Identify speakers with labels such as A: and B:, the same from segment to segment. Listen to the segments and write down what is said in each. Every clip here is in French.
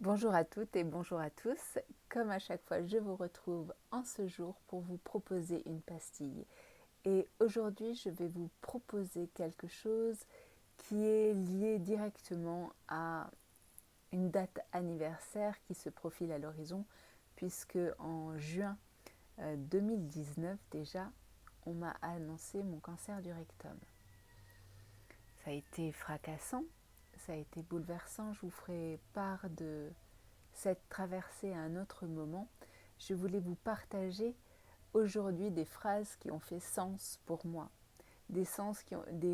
A: Bonjour à toutes et bonjour à tous. Comme à chaque fois, je vous retrouve en ce jour pour vous proposer une pastille. Et aujourd'hui, je vais vous proposer quelque chose qui est lié directement à une date anniversaire qui se profile à l'horizon, puisque en juin 2019 déjà, on m'a annoncé mon cancer du rectum. Ça a été fracassant, ça a été bouleversant. Je vous ferai part de cette traversée à un autre moment. Je voulais vous partager aujourd'hui des phrases qui ont fait sens pour moi, des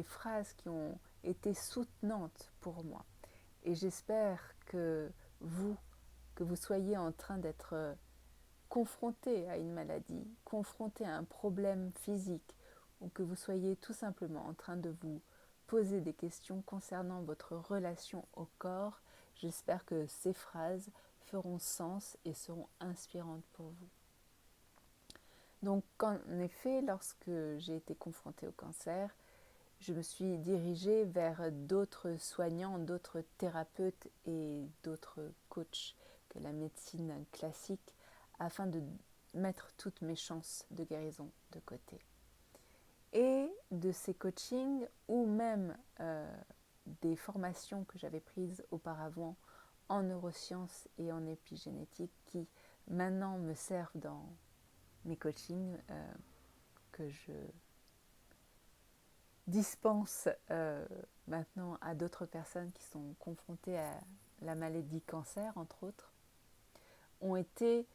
A: phrases qui ont été soutenantes pour moi. Et j'espère que vous soyez en train d'être confronté à une maladie, confronté à un problème physique, ou que vous soyez tout simplement en train de vous poser des questions concernant votre relation au corps. J'espère que ces phrases feront sens et seront inspirantes pour vous. Donc, en effet, lorsque j'ai été confrontée au cancer, je me suis dirigée vers d'autres soignants, d'autres thérapeutes et d'autres coachs que la médecine classique afin de mettre toutes mes chances de guérison de côté. Et de ces coachings ou même des formations que j'avais prises auparavant en neurosciences et en épigénétique qui maintenant me servent dans mes coachings que je dispense maintenant à d'autres personnes qui sont confrontées à la maladie cancer, entre autres, ont été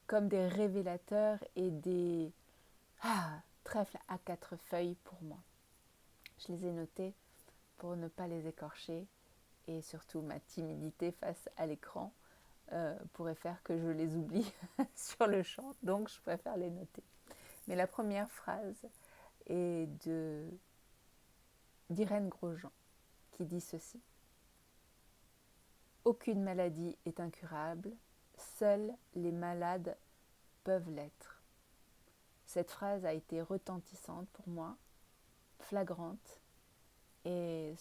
A: comme des révélateurs et des trèfles à quatre feuilles pour moi. Je les ai notés pour ne pas les écorcher et surtout ma timidité face à l'écran pourrait faire que je les oublie sur le champ, donc je préfère les noter. Mais la première phrase est d'Irène Grosjean qui dit ceci: aucune maladie est incurable, seuls les malades peuvent l'être. Cette phrase a été retentissante pour moi, flagrante et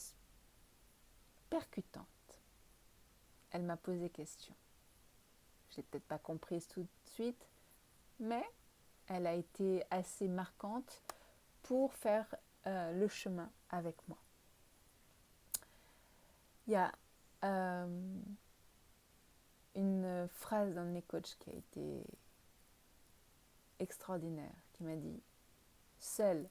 A: percutante. Elle m'a posé question. Je l'ai peut-être pas comprise tout de suite, mais elle a été assez marquante pour faire le chemin avec moi. Il y a une phrase d'un de mes coachs qui a été extraordinaire, qui m'a dit: seul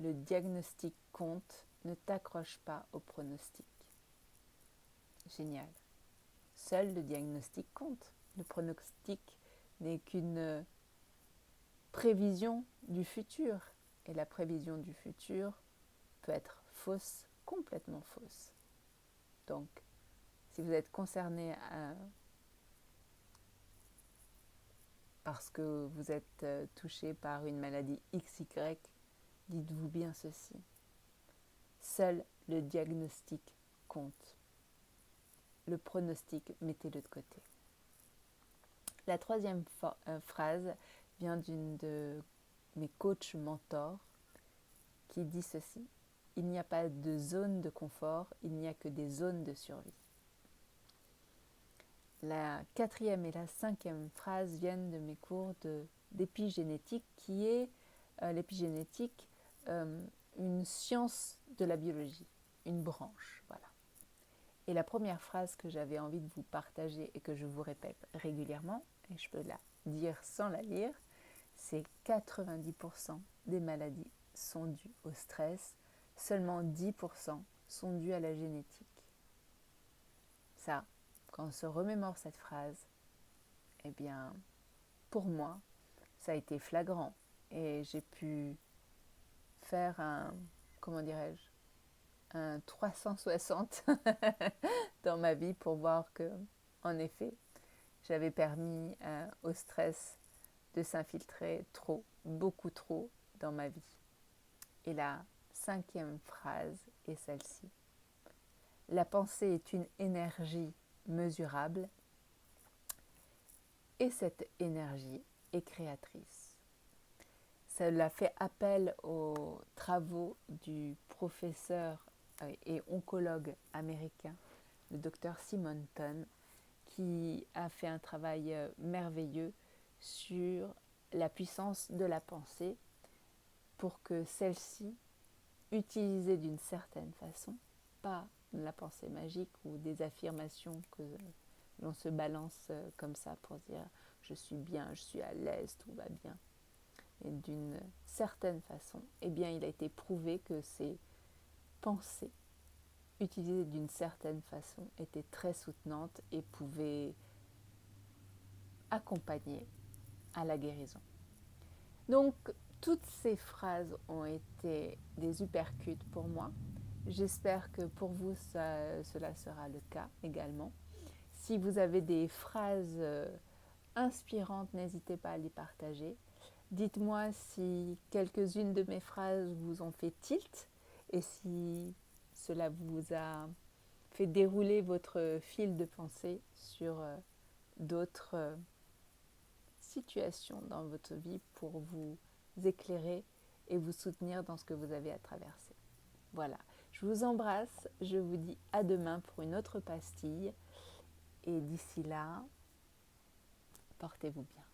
A: le diagnostic compte, ne t'accroche pas au pronostic. Génial. Seul le diagnostic compte. Le pronostic n'est qu'une prévision du futur. Et la prévision du futur peut être fausse, complètement fausse. Donc, si vous êtes concerné parce que vous êtes touché par une maladie XY, dites-vous bien ceci: seul le diagnostic compte. Le pronostic, mettez-le de côté. La troisième phrase vient d'une de mes coachs mentors qui dit ceci: il n'y a pas de zone de confort, il n'y a que des zones de survie. La quatrième et la cinquième phrase viennent de mes cours d'épigénétique, qui est l'épigénétique, une science de la biologie, une branche. Voilà. Et la première phrase que j'avais envie de vous partager et que je vous répète régulièrement, et je peux la dire sans la lire, c'est 90% des maladies sont dues au stress, seulement 10% sont dues à la génétique. Ça, quand on se remémore cette phrase, eh bien, pour moi, ça a été flagrant. Et j'ai pu faire comment dirais-je, un 360 dans ma vie pour voir que, en effet, j'avais permis au stress de s'infiltrer trop, beaucoup trop dans ma vie. Et la cinquième phrase est celle-ci: la pensée est une énergie mesurable et cette énergie est créatrice. Cela fait appel aux travaux du professeur et oncologue américain, le docteur Simonton, qui a fait un travail merveilleux sur la puissance de la pensée pour que celle-ci, utilisée d'une certaine façon, pas la pensée magique ou des affirmations que l'on se balance comme ça pour dire je suis bien, je suis à l'aise, tout va bien. Et d'une certaine façon, eh bien, il a été prouvé que ces pensées, utilisées d'une certaine façon, étaient très soutenantes et pouvaient accompagner à la guérison. Donc, toutes ces phrases ont été des uppercuts pour moi. J'espère que pour vous, cela sera le cas également. Si vous avez des phrases inspirantes, n'hésitez pas à les partager. Dites-moi si quelques-unes de mes phrases vous ont fait tilt et si cela vous a fait dérouler votre fil de pensée sur d'autres situations dans votre vie pour vous éclairer et vous soutenir dans ce que vous avez à traverser. Voilà, je vous embrasse, je vous dis à demain pour une autre pastille et d'ici là, portez-vous bien.